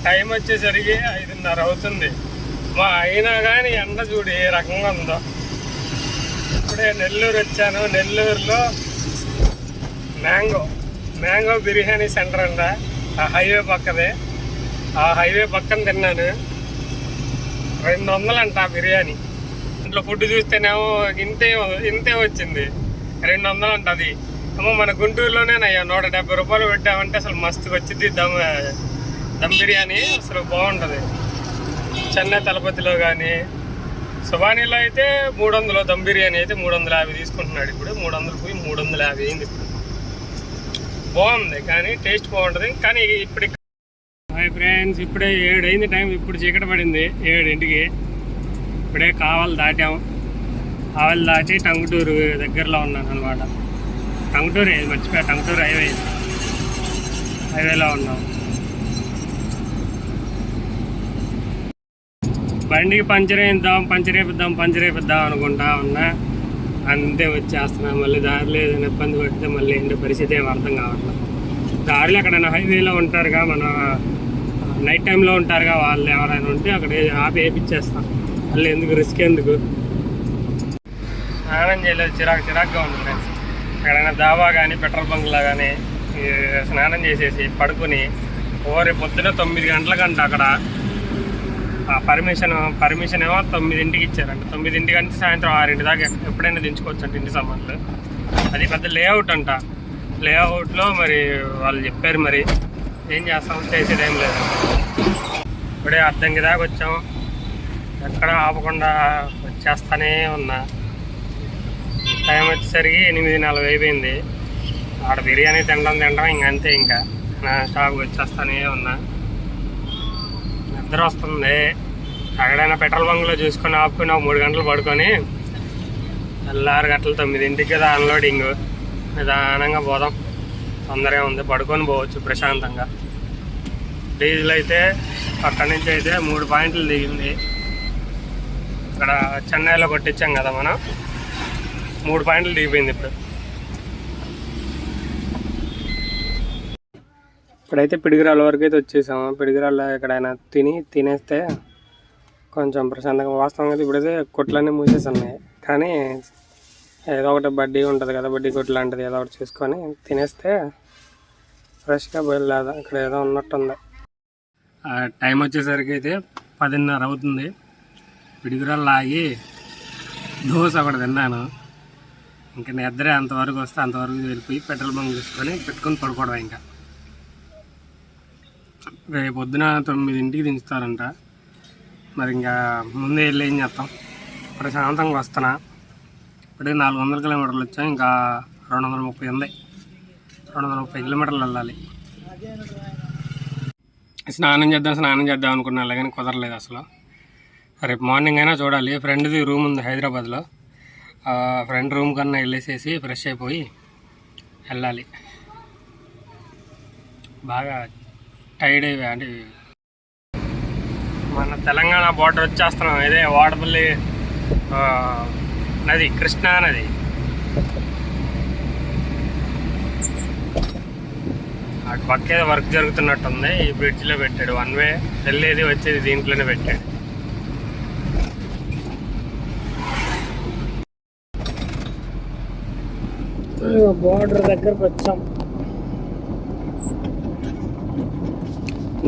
Time వచ్చేసరికి 5:30 అవుతుంది. మా అయినా కానీ ఎండ చూడు ఏ రకంగా ఉందో. ఇప్పుడే నెల్లూరు వచ్చాను. నెల్లూరులో మ్యాంగో బిర్యానీ సెంటర్ అంట. ఆ హైవే పక్కదే. ఆ హైవే పక్కన తిన్నాను. 200 అంట బిర్యానీ. ఇంట్లో ఫుడ్ చూస్తేనేమో ఇంతే వచ్చింది. 200 అంట. అది ఏమో మన గుంటూరులోనేనయ్యా 170 రూపాయలు పెట్టామంటే అసలు మస్తుగా వచ్చింది. దమ్ బిర్యానీ అసలు బాగుంటుంది. చెన్నై తలపతిలో కానీ సుబానీలో అయితే 300, దమ్ బిర్యానీ అయితే 350 తీసుకుంటున్నాడు. ఇప్పుడు 300 పోయి 350 అయింది. ఇప్పుడు బాగుంది కానీ టేస్ట్ బాగుంటుంది. కానీ ఇప్పుడు హాయ్ ఫ్రెండ్స్, ఇప్పుడే 7 అయింది టైం. ఇప్పుడు చీకటి పడింది 7ంటికి. ఇప్పుడే కావాలి దాటాం. కావాలి దాటి టంగుటూరు దగ్గరలో ఉన్నాను అనమాట. టంగుటూరు మర్చిపోయా, టంగుటూరు హైవేలో ఉన్నాం. బండికి పంచర్ వేపిద్దాం అనుకుంటా ఉన్నా. అంతే వచ్చేస్తున్నా. మళ్ళీ దారిలో ఏదైనా ఇబ్బంది పడితే మళ్ళీ ఏంటో పరిస్థితి ఏం అర్థం కావట్లేదు. దారిలో ఎక్కడైనా హైవేలో ఉంటారుగా, మన నైట్ టైంలో ఉంటారుగా, వాళ్ళు ఎవరైనా ఉంటే అక్కడ ఆపి వేయించేస్తాం. మళ్ళీ ఎందుకు రిస్క్ ఎందుకు. స్నానం చేయలేదు, చిరాకుగా ఉంది ఫ్రెండ్స్. ఎక్కడైనా దాబా కానీ పెట్రోల్ బంక్లా కానీ స్నానం చేసేసి పడుకుని రేపు పొద్దున 9 గంటలకంట అక్కడ పర్మిషన్ ఏమో 9ంటికి ఇచ్చారంట. 9ంటికి అంటే సాయంత్రం 6 దాకా ఎప్పుడైనా దించుకోవచ్చు అంట ఇంటి సామాన్లు. అది పెద్ద లేఅవుట్ అంట. లేఅవుట్లో మరి వాళ్ళు చెప్పారు. మరి ఏం చేస్తాం, చేసేది ఏం లేదు. ఇప్పుడే అర్ధంకి దాకా వచ్చాం. ఎక్కడ ఆపకుండా వచ్చేస్తానే ఉన్నా. టైం వచ్చేసరికి 8:40 అయిపోయింది. ఆడ బిర్యానీ తినడం ఇంకంతే. ఇంకా నా స్టాప్ వచ్చేస్తానే ఉన్నా. నిద్ర వస్తుంది. ఎక్కడైనా పెట్రోల్ బంక్లో చూసుకొని ఆపుకుని 3 గంటలు పడుకొని 6 గంటలు 9ంటికి కదా అన్లోడింగ్. నిదానంగా పోదాం. తొందరగా ఉంది. పడుకొని పోవచ్చు ప్రశాంతంగా. డీజిల్ అయితే అక్కడి నుంచి అయితే 3 పాయింట్లు దిగింది. ఇక్కడ చెన్నైలో కొట్టించాం కదా మనం. 3 పాయింట్లు దిగిపోయింది. ఇప్పుడైతే పిడిగిరాల వరకు అయితే వచ్చేసాము. పిడిగిరాల్లో ఎక్కడైనా తినేస్తే కొంచెం ప్రశాంతంగా. వాస్తవంగా ఇప్పుడైతే కొట్లన్నీ మూసేస్తున్నాయి. కానీ ఏదో ఒకటి బడ్డీ ఉంటుంది కదా, బడ్డీ కొట్టు లాంటిది ఏదో ఒకటి చేసుకొని తినేస్తే ఫ్రెష్గా బయలుదేరదాం. ఇక్కడ ఏదో ఉన్నట్టుంది. టైం వచ్చేసరికి అయితే 10:30 అవుతుంది. పిడిగిరాల్లో ఆగి దోశ ఒకటి తిన్నాను. ఇంకా నిద్ర అంతవరకు వస్తే అంతవరకు వెళ్ళిపోయి పెట్రోల్ బంక్ తీసుకొని పెట్టుకొని పడుకోవడం. ఇంకా రేపు పొద్దున 9ంటికి దించుతారంట. మరి ఇంకా ముందే వెళ్ళి ఏం చేస్తాం. ప్రశాంతంగా వస్తున్నా. ఇప్పుడే 400 కిలోమీటర్లు వచ్చాం. ఇంకా 230 ఉంది. 230 కిలోమీటర్లు వెళ్ళాలి. స్నానం చేద్దాం అనుకున్నా, కానీ కుదరలేదు అసలు. రేపు మార్నింగ్ అయినా చూడాలి. ఫ్రెండ్ది రూమ్ ఉంది హైదరాబాద్లో. ఫ్రెండ్ రూమ్ కన్నా వెళ్ళేసేసి ఫ్రెష్ అయిపోయి వెళ్ళాలి. బాగా టైర్డ్ అయిపోయా. అంటే మన తెలంగాణ బార్డర్ వచ్చేస్తున్నాం. ఇదే వాడపల్లి నది, కృష్ణా నది. అటు పక్కే వర్క్ జరుగుతున్నట్టుంది. ఈ బ్రిడ్జ్లో పెట్టాడు. 1 వే వెళ్ళేది వచ్చేది దీంట్లోనే పెట్టాడు. బార్డర్ దగ్గరకు వచ్చాం.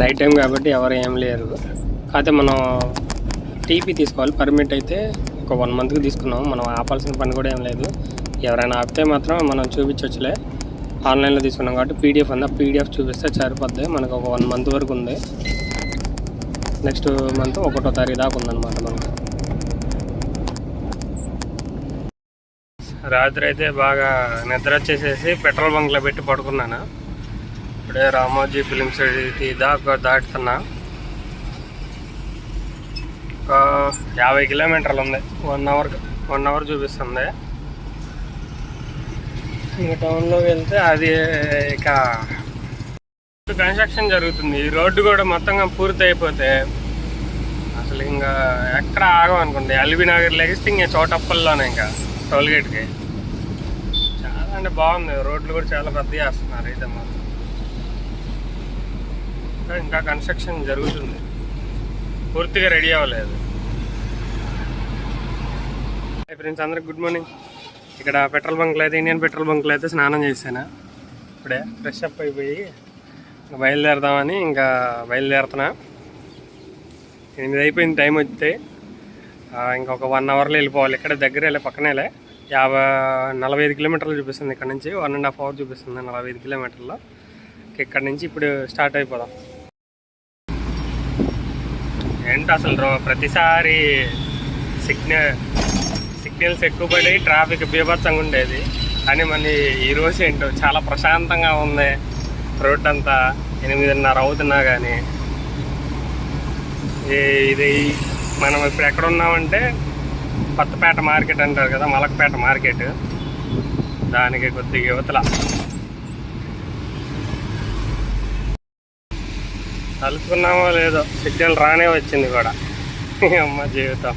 నైట్ టైం కాబట్టి ఎవరు ఏం లేరు. కాకపోతే మనం టీపీ తీసుకోవాలి. పర్మిట్ అయితే ఒక 1 మంత్కి తీసుకున్నాం. మనం ఆపాల్సిన పని కూడా ఏం లేదు. ఎవరైనా ఆపితే మాత్రం మనం చూపించవచ్చులే. ఆన్లైన్లో తీసుకున్నాం కాబట్టి పీడిఎఫ్ ఉంది. పీడిఎఫ్ చూపిస్తే సరిపోద్ది. మనకు ఒక 1 మంత్ వరకు ఉంది. నెక్స్ట్ మంత్ 1వ తారీఖు దాకా ఉందన్నమాట మనకు. రాత్రి అయితే బాగా నిద్ర వచ్చేసేసి పెట్రోల్ బంక్లో పెట్టి పడుకున్నాను. ఇప్పుడే రామోజీ ఫిలిం సిటీ దాకా దాటుతున్నా. ఒక 50 కిలోమీటర్లు ఉంది. 1 అవర్ చూపిస్తుంది. ఇంకా టౌన్లోకి వెళ్తే అది ఇక కన్స్ట్రక్షన్ జరుగుతుంది. ఈ రోడ్డు కూడా మొత్తంగా పూర్తి అయిపోతే అసలు ఇంకా ఎక్కడ ఆగం అనుకోండి. ఎల్బీ నగర్ లెగిస్తే ఇంకా చోటప్పల్లోనే ఇంకా టోల్గేట్కి అంటే బాగుంది, రోడ్లు కూడా చాలా పెద్ద చేస్తున్నారు అయితే మాత్రం. ఇంకా కన్స్ట్రక్షన్ జరుగుతుంది, పూర్తిగా రెడీ అవ్వలేదు. ఫ్రెండ్స్ అందరికి గుడ్ మార్నింగ్. ఇక్కడ పెట్రోల్ బంక్లో అయితే, ఇండియన్ పెట్రోల్ బంక్లో అయితే స్నానం చేశాను ఇప్పుడే. ఫ్రెష్ అప్ అయిపోయి బయలుదేరదామని ఇంకా బయలుదేరుతున్నా. 8 అయిపోయింది టైం వస్తే. ఇంకొక 1 అవర్లో వెళ్ళిపోవాలి. ఇక్కడ దగ్గరే, పక్కనేలే. 45 కిలోమీటర్లు చూపిస్తుంది ఇక్కడ నుంచి. 1.5 అవర్ చూపిస్తుంది 45 కిలోమీటర్లు. ఇక్కడ నుంచి ఇప్పుడు స్టార్ట్ అయిపోదాం. ఏంటి అసలు ప్రతిసారి సిగ్నల్స్ ఎక్కువ పడి ట్రాఫిక్ బీభత్సంగా ఉండేది, కానీ మన ఈరోజు ఏంటో చాలా ప్రశాంతంగా ఉంది రోడ్ అంతా. 8:30 అవుతున్నా కానీ. ఇది మనం ఇప్పుడు ఎక్కడ ఉన్నామంటే కొత్తపేట మార్కెట్ అంటారు కదా, మలక్పేట మార్కెట్, దానికి కొద్దిగా యువతల. తలుచుకున్నామో లేదో సిగ్నల్ రానే వచ్చింది కూడా. అమ్మ జీవితం.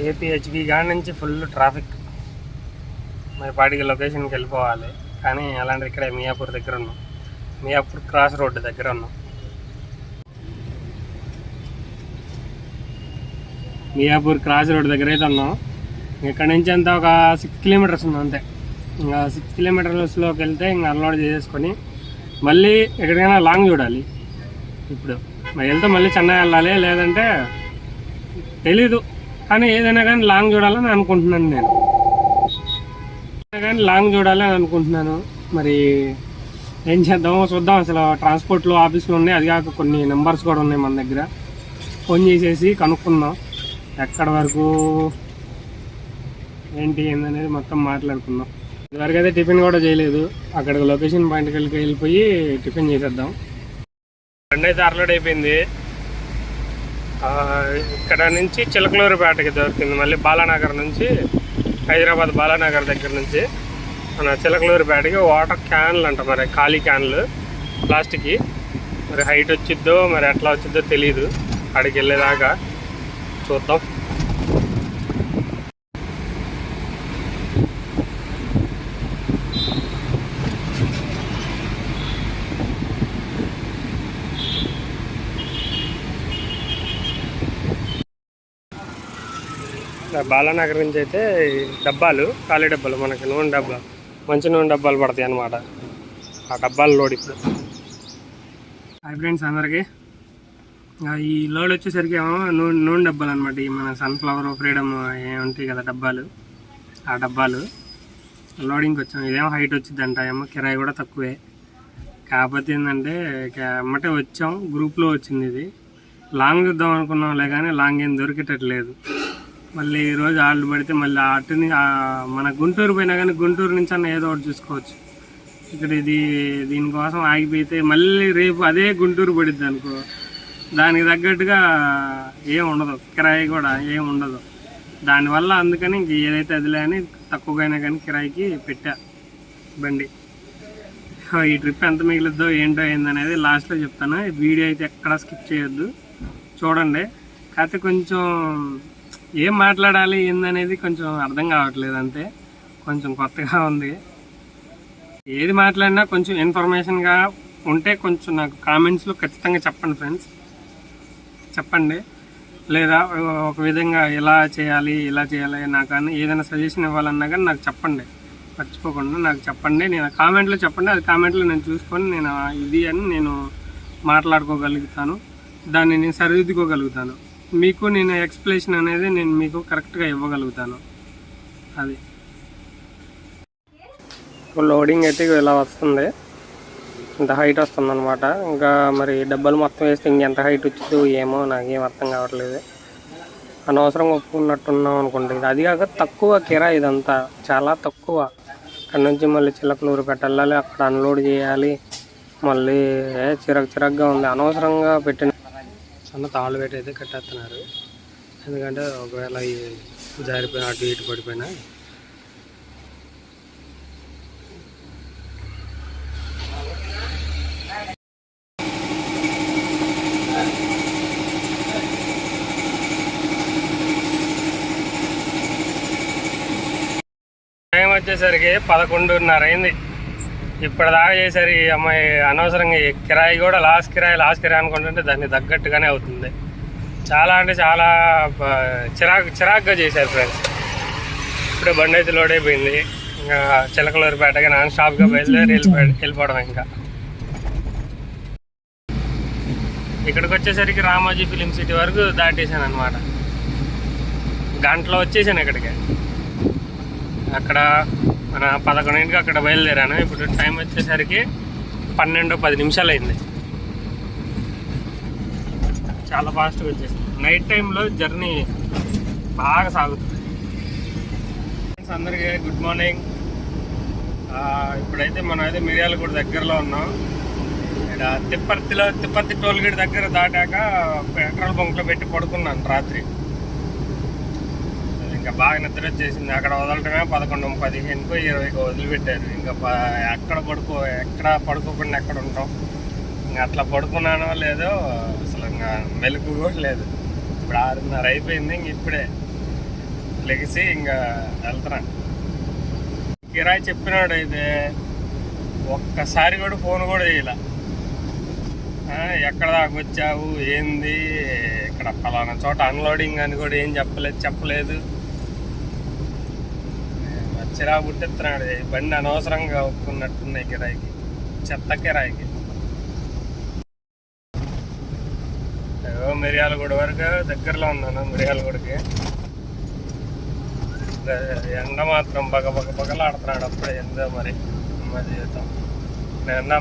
ఏపీహెచ్బి కాడి నుంచి ఫుల్ ట్రాఫిక్. మరి పాటికి లొకేషన్కి వెళ్ళిపోవాలి, కానీ అలాంటిది ఇక్కడ మియాపూర్ దగ్గర ఉన్నాం. మియాపూర్ క్రాస్ రోడ్డు దగ్గర ఉన్నాం. మియాపూర్ క్రాస్ రోడ్ దగ్గర అయితే ఉన్నాం. ఇక్కడ నుంచి అంతా ఒక 6 కిలోమీటర్స్ ఉన్నాం అంతే. ఇంకా 6 కిలోమీటర్స్లోకి వెళ్తే ఇంకా అన్లోడ్ చేసుకొని మళ్ళీ ఎక్కడికైనా లాంగ్ చూడాలి. ఇప్పుడు మరి వెళ్తే మళ్ళీ చెన్నై వెళ్ళాలి, లేదంటే తెలీదు. కానీ ఏదైనా కానీ లాంగ్ చూడాలని అనుకుంటున్నాను నేను. కానీ లాంగ్ చూడాలని అనుకుంటున్నాను. మరి ఏం చేద్దామో చూద్దాం. అసలు ట్రాన్స్పోర్ట్లో ఆఫీసులు ఉన్నాయి, అది కాక కొన్ని నెంబర్స్ కూడా ఉన్నాయి మన దగ్గర. ఫోన్ చేసేసి కనుక్కుందాం ఎక్కడి వరకు ఏంటి ఏందనేది మొత్తం మాట్లాడుకుందాం. ఇదివరకు అయితే టిఫిన్ కూడా చేయలేదు. అక్కడికి లొకేషన్ పాయింట్కి వెళ్ళిపోయి టిఫిన్ చేసేద్దాం. బండి అయితే అప్లోడ్ అయిపోయింది. ఇక్కడ నుంచి చిలకలూరుపేటకి దొరికింది. మళ్ళీ బాలానగర్ నుంచి, హైదరాబాద్ బాలానగర్ దగ్గర నుంచి మన చిలకలూరుపేటకి వాటర్ క్యాన్లు అంట, మరి ఖాళీ క్యాన్లు ప్లాస్టిక్. మరి హైట్ వచ్చిద్దో మరి ఎట్లా వచ్చిద్దో తెలీదు. అక్కడికి వెళ్ళేదాకా చూద్దాం. బాలానగర్ నుంచి అయితే డబ్బాలు, ఖాళీ డబ్బాలు, మనకి నూనె డబ్బా, మంచి నూనె డబ్బాలు పడతాయి అన్నమాట. ఆ డబ్బాలు లోడ్ ఇప్పుడు. హాయ్ ఫ్రెండ్స్ అందరికీ. ఈ లోడ్ వచ్చేసరికి ఏమో నూనె డబ్బాలు అనమాట. ఈ మన సన్ఫ్లవర్, ఫ్రీడమ్ ఉంటాయి కదా డబ్బాలు, ఆ డబ్బాలు లోడింగ్కి వచ్చాము. ఇదేమో హైట్ వచ్చిందంట, ఏమో కిరాయి కూడా తక్కువే. కాకపోతే ఏంటంటే అమ్మటే వచ్చాం, గ్రూప్లో వచ్చింది. ఇది లాంగ్ చూద్దాం అనుకున్నాంలే, కానీ లాంగ్ ఏం దొరికేటట్లేదు. మళ్ళీ ఈరోజు ఆర్డర్ పడితే మళ్ళీ అటుని మన గుంటూరు పోయినా కానీ గుంటూరు నుంచి అన్న ఏదో ఒకటి చూసుకోవచ్చు. ఇక్కడ దీనికోసం ఆగిపోతే మళ్ళీ రేపు అదే గుంటూరు పడిద్ది అనుకో, దానికి తగ్గట్టుగా ఏం ఉండదు, కిరాయి కూడా ఏం ఉండదు. దానివల్ల అందుకని ఇంక ఏదైతే అదిలే అని తక్కువగా కానీ కిరాయికి పెట్టా బండి. ఈ ట్రిప్ ఎంత మిగిలిద్దో ఏంటో ఏందనేది లాస్ట్లో చెప్తాను. వీడియో అయితే ఎక్కడా స్కిప్ చేయొద్దు, చూడండి. కాకపోతే కొంచెం ఏం మాట్లాడాలి ఏందనేది కొంచెం అర్థం కావట్లేదు, అంతే. కొంచెం కొత్తగా ఉంది. ఏది మాట్లాడినా కొంచెం ఇన్ఫర్మేషన్గా ఉంటే కొంచెం నాకు కామెంట్స్లో ఖచ్చితంగా చెప్పండి ఫ్రెండ్స్, చెప్పండి. లేదా ఒక విధంగా ఇలా చేయాలి నాకు ఏదైనా సజెషన్ ఇవ్వాలన్నా కానీ నాకు చెప్పండి, మర్చిపోకుండా నాకు చెప్పండి. నేను కామెంట్లో చెప్పండి, అది కామెంట్లో నేను చూసుకొని నేను ఇది అని నేను మాట్లాడుకోగలుగుతాను, దాన్ని నేను సరిదిద్దుకోగలుగుతాను. మీకు నేను ఎక్స్ప్లెనేషన్ అనేది నేను మీకు కరెక్ట్గా ఇవ్వగలుగుతాను. అది లోడింగ్ అయితే ఇలా వస్తుంది, ఇంత హైట్ వస్తుంది అనమాట. ఇంకా మరి డబ్బాలు మొత్తం వేస్తే ఇంకెంత హైట్ వచ్చిందో ఏమో నాకేం అర్థం కావట్లేదు. అనవసరంగా ఒప్పుకున్నట్టున్నాం అనుకుంటుంది. అది కాక తక్కువ కిరాయి, ఇదంతా చాలా తక్కువ. అక్కడ నుంచి మళ్ళీ చిలకలూరుపేట వెళ్ళాలి, అక్కడ అన్లోడ్ చేయాలి. మళ్ళీ చిరగ్గా ఉంది. అనవసరంగా పెట్టిన చిన్న తాళ్ళు పెట్టి అయితే కట్టేస్తున్నారు. ఎందుకంటే ఒకవేళ జారిపోయిన అటు ఇటు పడిపోయినా వచ్చేసరికి 11:30 అయింది. ఇప్పటిదాకా చేసరి ఈ అమ్మాయి అనవసరంగా కిరాయి కూడా లాస్ట్ కిరాయి అనుకుంటుంటే దాన్ని తగ్గట్టుగానే అవుతుంది. చాలా అంటే చాలా చిరాకుగా చేశారు ఫ్రెండ్స్. ఇప్పుడే బండి అయితే లోడ్ అయిపోయింది. ఇంకా చిలకలూరిపేటగా నాన్ స్టాప్గా బయలుదేరి వెళ్ళిపోవడం. ఇంకా ఇక్కడికి వచ్చేసరికి రామోజీ ఫిలిం సిటీ వరకు దాటేసాను అనమాట. గంటలో వచ్చేసాను ఇక్కడికి. అక్కడ మన 11ంటికి అక్కడ బయలుదేరాను. ఇప్పుడు టైం వచ్చేసరికి 12:10 అయింది. చాలా ఫాస్ట్గా వచ్చేసింది. నైట్ టైంలో జర్నీ బాగా సాగుతుంది. అందరికీ గుడ్ మార్నింగ్. ఇప్పుడైతే మనం అయితే మిర్యాలగూడ దగ్గరలో ఉన్నాం. ఇక్కడ తిప్పర్తి టోల్గేట్ దగ్గర దాటాక పెట్రోల్ బంక్లో పెట్టి పడుకున్నాను రాత్రి. ఇంకా బాగా నిద్ర వచ్చేసింది. అక్కడ వదలటమే 11:15కో 20కో వదిలిపెట్టారు. ఇంకా ఎక్కడ పడుకోకుండా ఎక్కడ ఉంటాం. ఇంకా అట్లా పడుకున్నానో లేదో అసలు ఇంకా మెలకు కూడా లేదు. ఇప్పుడు 6:30 అయిపోయింది. ఇంక ఇప్పుడే లెగిసి ఇంకా వెళ్తున్నా. కిరాయి చెప్పినాడు అయితే ఒక్కసారి కూడా ఫోన్ కూడా చేయలే. ఎక్కడ దాకా వచ్చావు, ఏంది, ఇక్కడ పలానా చోట అన్లోడింగ్ అని కూడా ఏం చెప్పలేదు. చిరా పుట్టెత్తున్నాడు. బండి అనవసరంగా ఒప్పుకున్నట్టున్నాయి కిరాయికి, చెత్త కిరాయికి. మిర్యాలగూడ వరకు దగ్గరలో ఉన్నాను. మిర్యాలగూడకి ఎండ మాత్రం బగలాడుతున్నాడు. అప్పుడే ఎందో మరి మా జీవితం.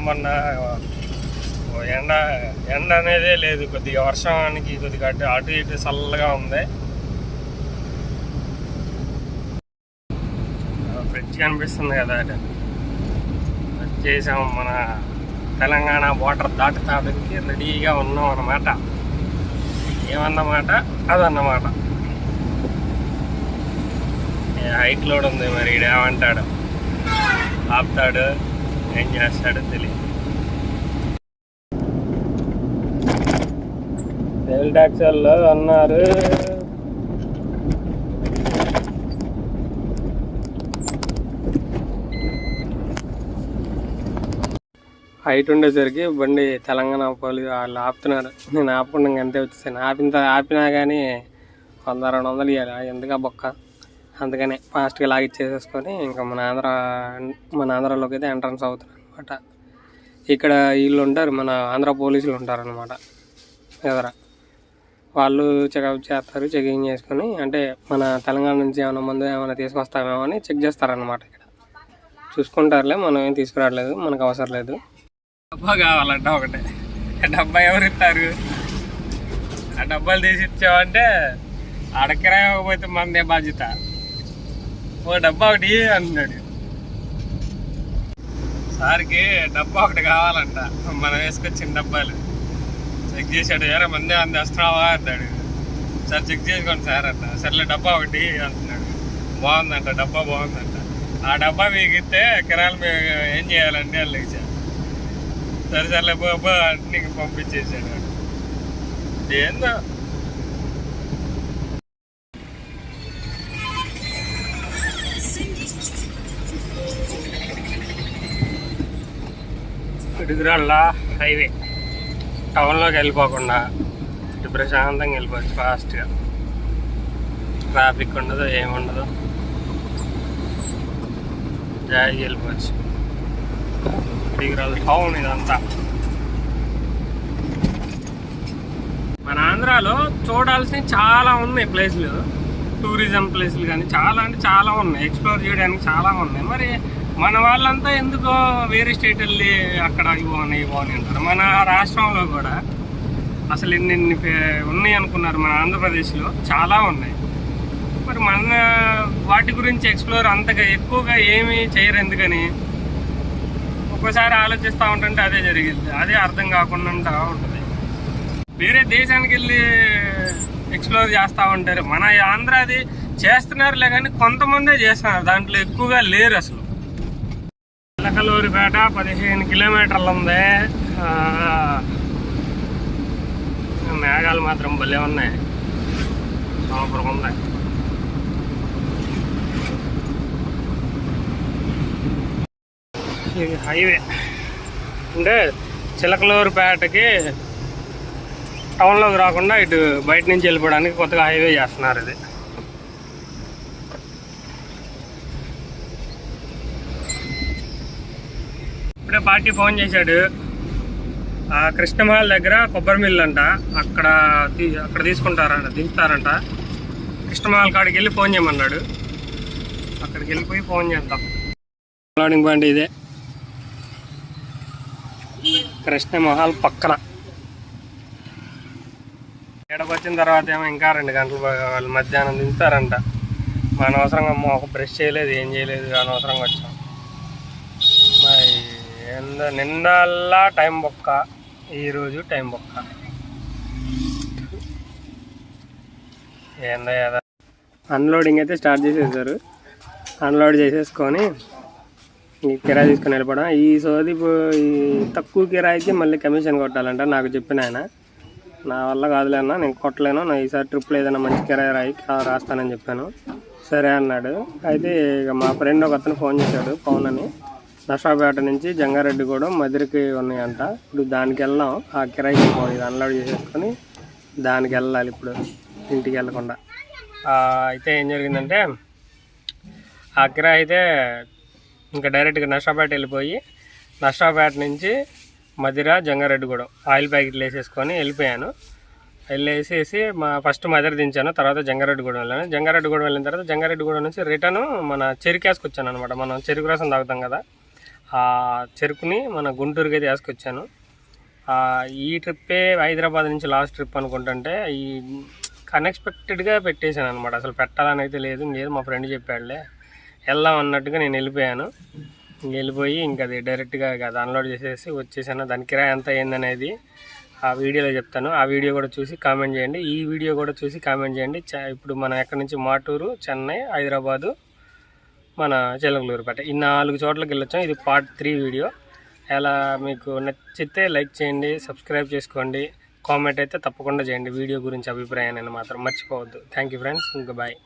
మొన్న ఎండ అనేదే లేదు. కొద్దిగా వర్షానికి కొద్దిగా అటు ఇటు చల్లగా ఉంది. బ్రిడ్జ్ కనిపిస్తుంది కదా, అటు వచ్చేసాం. మన తెలంగాణ బోర్డర్ దాటడానికి రెడీగా ఉన్నాం అన్నమాట. ఏమన్నమాట అదన్నమాట. హైట్ లోడ్ ఉంది. మరి ఏమంటాడు, ఆపుతాడు, ఏం చేస్తాడో తెలియదు. సేల్ ట్యాక్స్ వాళ్ళు అన్నారు హైట్ ఉండేసరికి బండి తెలంగాణ పోలీసు వాళ్ళు ఆపుతున్నారు. నేను ఆపకుండా అంతే వచ్చేసాను. ఆపినా కానీ 100-200 ఇవ్వాలి ఎందుకు బొక్క. అందుకనే ఫాస్ట్గా లాగిచ్చేసేసుకొని ఇంకా మన ఆంధ్రాలోకి అయితే ఎంట్రన్స్ అవుతున్నాను అనమాట. ఇక్కడ వీళ్ళు ఉంటారు, మన ఆంధ్ర పోలీసులు ఉంటారనమాట ఎదర. వాళ్ళు చెకప్ చేస్తారు, చెకింగ్ చేసుకొని అంటే మన తెలంగాణ నుంచి ఏమైనా తీసుకొస్తామేమో అని చెక్ చేస్తారనమాట. ఇక్కడ చూసుకుంటారులే, మనం ఏం తీసుకురావట్లేదు, మనకు అవసరం లేదు. డబ్బా కావాలంట ఒకటే. డబ్బా ఎవరు ఇస్తారు? ఆ డబ్బాలు తీసి ఇచ్చామంటే అడకిరాకపోతే మనదే బాధ్యత. ఓ డబ్బా ఒకటి అంటున్నాడు. సార్కి డబ్బా ఒకటి కావాలంట. మనం వేసుకొచ్చిన డబ్బాలు చెక్ చేశాడు. ఎవరో మందే వస్తున్నావా అన్నాడు. సార్ చెక్ చేసుకోండి సార్ అన్న. సర్లే డబ్బా ఒకటి అంటున్నాడు. బాగుందంట, డబ్బా బాగుందంట. ఆ డబ్బా మీకు ఇస్తే కిరాలు మేము ఏం చేయాలంటే వాళ్ళు ఇచ్చారు. సరే బాబా నీకు పంపించేసాడు. ఏందో పిడుగురాళ్ళ హైవే. టౌన్లోకి వెళ్ళిపోకుండా ఇటు ప్రశాంతంగా వెళ్ళిపోవచ్చు ఫాస్ట్గా. ట్రాఫిక్ ఉండదు, ఏముండదు, జాయిగా వెళ్ళిపోవచ్చు. పిడుగురాళ్ళ టౌన్ ఇదంతా. మన ఆంధ్రాలో చూడాల్సినవి చాలా ఉన్నాయి ప్లేస్లు, టూరిజం ప్లేస్లు కానీ చాలా అంటే చాలా ఉన్నాయి, ఎక్స్ప్లోర్ చేయడానికి చాలా ఉన్నాయి. మరి మన వాళ్ళంతా ఎందుకో వేరే స్టేట్ వెళ్ళి అక్కడ ఇవ్వని అంటారు. మన రాష్ట్రంలో కూడా అసలు ఎన్ని ఉన్నాయి అనుకున్నారు. మన ఆంధ్రప్రదేశ్లో చాలా ఉన్నాయి. మరి మన వాటి గురించి ఎక్స్ప్లోర్ అంతగా ఎక్కువగా ఏమీ చేయరు. ఎందుకని ఒక్కోసారి ఆలోచిస్తూ ఉంటుంటే అదే జరిగింది, అదే అర్థం కాకుండా ఉంటుంది. వేరే దేశానికి వెళ్ళి ఎక్స్ప్లోర్ చేస్తూ ఉంటారు. మన ఆంధ్రాది చేస్తున్నారులే కానీ కొంతమందే చేస్తున్నారు, దాంట్లో ఎక్కువగా లేరు అసలు. చిలకలూరిపేట 15 కిలోమీటర్లు ఉంది. మేఘాలు మాత్రం భలే ఉన్నాయి, సూపర్ ఉంది. ఇది హైవే అంటే చిలకలూరుపేటకి టౌన్లోకి రాకుండా ఇటు బయట నుంచి వెళ్ళిపోవడానికి కొత్తగా హైవే చేస్తున్నారు. ఇది ఇప్పుడే పార్టీ ఫోన్ చేశాడు. కృష్ణమహల్ దగ్గర కొబ్బరి మిల్లు అంట, అక్కడ తీసుకుంటారంట, దించుతారంట. కృష్ణమహల్ కాడికి వెళ్ళి ఫోన్ చేయమన్నాడు. అక్కడికి వెళ్ళిపోయి ఫోన్ చేద్దాం. లోడింగ్ బండి ఇదే, కృష్ణమహల్ పక్కన. ఇక్కడికి వచ్చిన తర్వాత ఏమో ఇంకా 2 గంటలు వాళ్ళు మధ్యాహ్నం దించుతారంట. మా అనవసరంగా ఒక బ్రష్ చేయలేదు, ఏం చేయలేదు, అనవసరంగా వచ్చాం. మరి నిన్నల్లా టైం బొక్క, ఈరోజు టైం బొక్క. ఏందా అన్లోడింగ్ అయితే స్టార్ట్ చేసేసారు. అన్లోడ్ చేసేసుకొని కిరాయి తీసుకొని వెళ్ళిపోవడం. ఈ సోది ఈ తక్కువ కిరాయికి మళ్ళీ కమిషన్ కొట్టాలంట. నాకు చెప్పిన ఆయన, నా వల్ల కాదులే అన్న, నేను కొట్టలేను, నా ఈసారి ట్రిప్లో ఏదైనా మంచి కిరాయి రాస్తానని చెప్పాను. సరే అన్నాడు. అయితే ఇక మా ఫ్రెండ్ ఒక అతను ఫోన్ చేశాడు, పవన్ అని. నర్సాపేట నుంచి జంగారెడ్డిగూడెం మధురకి ఉన్నాయంట. ఇప్పుడు దానికి వెళ్దాం. ఆ కిరాయికి ఇది అన్లోడ్ చేసేసుకొని దానికి వెళ్ళాలి ఇప్పుడు, ఇంటికి వెళ్ళకుండా. అయితే ఏం జరిగిందంటే, ఆ కిరాయి అయితే ఇంకా డైరెక్ట్గా నర్సాపేట వెళ్ళిపోయి, నర్సాపేట నుంచి మధుర జంగారెడ్డిగూడెం ఆయిల్ ప్యాకెట్లు వేసేసుకొని వెళ్ళిపోయాను. వెళ్ళేసేసి ఫస్ట్ మధుర దించాను, తర్వాత జంగారెడ్డిగూడెం వెళ్ళాను. జంగారెడ్డిగూడెం వెళ్ళిన తర్వాత జంగారెడ్డిగూడెం నుంచి రిటర్న్ మన చెరుకేసుకు వచ్చాను అనమాట. మనం చెరుకు రసం తాగుతాం కదా, ఆ చెరుకుని మన గుంటూరుకి అయితే వేసుకొచ్చాను. ఈ ట్రిప్పే హైదరాబాద్ నుంచి లాస్ట్ ట్రిప్ అనుకుంటుంటే ఈ అన్ఎక్స్పెక్టెడ్గా పెట్టేశాను అనమాట. అసలు పెట్టాలని అయితే లేదు, మా ఫ్రెండ్ చెప్పాడులే వెళ్దాం అన్నట్టుగా నేను వెళ్ళిపోయాను. వెళ్ళిపోయి ఇంకా అది డైరెక్ట్గా అది అన్లోడ్ చేసేసి వచ్చేసాను. దాని కిరాయి ఎంత అయిందనేది ఆ వీడియోలో చెప్తాను. ఆ వీడియో కూడా చూసి కామెంట్ చేయండి. ఈ వీడియో కూడా చూసి కామెంట్ చేయండి. ఇప్పుడు మనం ఎక్కడి నుంచి మాటూరు, చెన్నై, హైదరాబాదు, మన చిలకలూరుపేట, ఈ 4 చోట్లకి వెళ్ళొచ్చాం. ఇది పార్ట్ 3 వీడియో. ఎలా మీకు నచ్చితే లైక్ చేయండి, సబ్స్క్రైబ్ చేసుకోండి, కామెంట్ అయితే తప్పకుండా చేయండి. వీడియో గురించి అభిప్రాయాన్ని మాత్రం మర్చిపోవద్దు. థ్యాంక్ యూ ఫ్రెండ్స్, ఇంకా బాయ్.